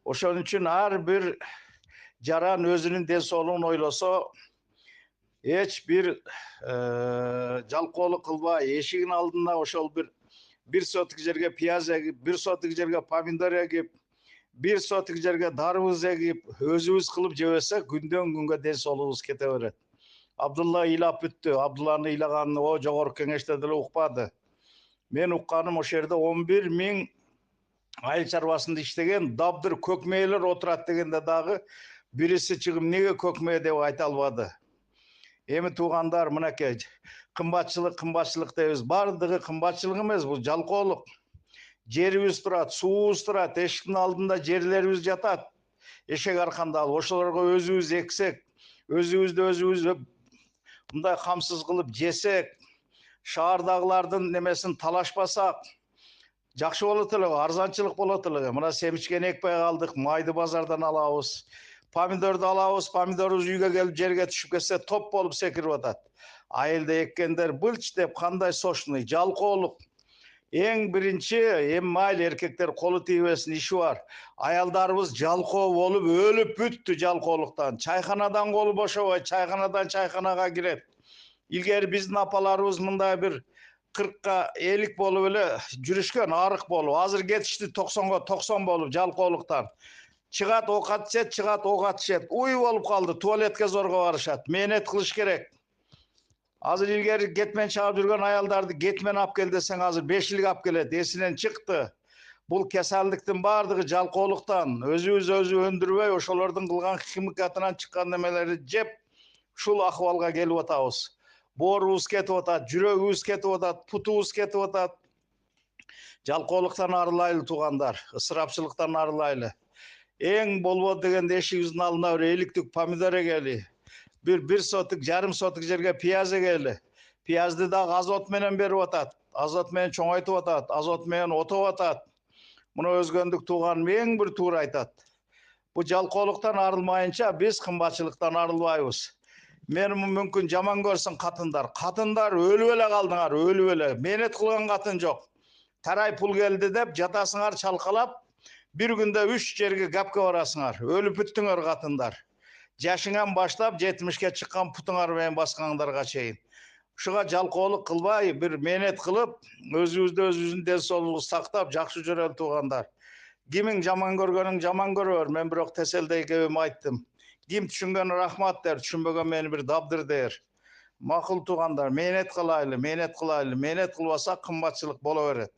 Ошон үчүн ар бир жаран өзүнүн ден соолугун ойлосо, эч бир жалкоолук кылбай, эшигинин алдына ошол бир сотик жерге пияз эгип, бир сотик жерге помидор эгип, бир сотик жерге дарбыз эгип, өзүбүз кылып жебесек, күндөн күнгө ден соолугубуз кете берет. Абдулла ыйлап бүттү. Абдулланын ыйлаганын о жогорку кеңеште деле укпады. Мен укканым ошол жерде 11.000 айыл чарбасында иштеген дабдыр көкмээлер отурат дегенде дагы бириси чыгып эмнеге көкмээ деп айта албады. Эми туугандар, мынакей, кымбатчылык дейбиз. Бардыгы кымбатчылык эмес, бул жалкоолук. Жерибиз турат, суубуз турат, эшиктин алдында жерлерибиз жатат. Эшек аркандалып, ошолорго өзүбүз эксек, өзүбүздү мындай камсыз кылып жесек, шаардагылардын немесин талашпасак, жакшы болот эле, арзанчылык болот эле. Мына семичкени экпей калдык, майды базардан алабыз. Помидорду алабыз, помидорубуз үйгө келип жерге түшүп кетсе, топ болуп секирип атат. Айылда эккендер былч деп кандай сочный, жалкоолук. Эң биринчи, эми майли эркектер колу тийбесин иши бар. Аялдарыбыз жалкоо болуп өлүп бүттү жалкоолуктан. Чайканадан колу бошобой, чайканадан чайканага кирет. Илгери биздин апаларыбыз мындай бир 40ка 50 болуп эле жүрүшкөн, арык болуп. Азыр кетишти 90га 90 болуп жалкоолуктан. Чыгат окат ичет, чыгат окат ичет. Уй болуп калды, туалетке зорго барышат. Мээнет кылыш керек. Азыр илгери кетмен чыгып жүргөн аялдарды кетмен алып кел десең, азыр 5 алып келет, эсинен чыкты. Бул кеселдиктин бардыгы жалкоолуктан. Өзү өндүрбөй, ошолордун кылган химикатынан чыккан немелерди жеп, ушул акыбалга келип атабыз. Боорубуз кетип атат, жүрөгүбүз кетип атат, путубуз кетип атат. Жалкоолуктан арылайлы туугандар, ысырапчылыктан арылайлы. Эң болбоду дегенде эшигибиздин алдына бир эликтик помидор эгели. Бир сотик, жарым сотик жерге пияз эгели. Пиязды дагы азот менен берип атат. Азот менен чоңойтуп атат, азот менен отоп атат. Муну өзгөндүк тууганым эң бир туура айтат. Бу жалкоолуктан арылмайынча биз кымбатчылыктан арылбайбыз. Мени мүмкүн жаман көрсүн катындар. Катындар өлүп эле калдыңар, өлүп эле. Мээнет кылган катын жок. Тарай пул келди деп жатасыңар чалкалап, бир күндө 3 жерге гапка барасыңар. Өлүп бүттүңөр катындар. Жашыңан баштап 70ке чыккан путуңар менен баскандарга чейин. Ушуга жалкоолук кылбай, бир мээнет кылып, өзүбүздүн ден соолугубузду сактап, жакшы жүрөлү туугандар. Кимиң жаман көргөнүң жаман көрөр, мен бирок теселдей кебим айттым. Ким түшүнгөн рахмат дер, түшүнбөгөн мени бир дабдыр дер. Макул туугандар, мээнет кылайлы, мээнет кылбасак кымбатчылык боло берет.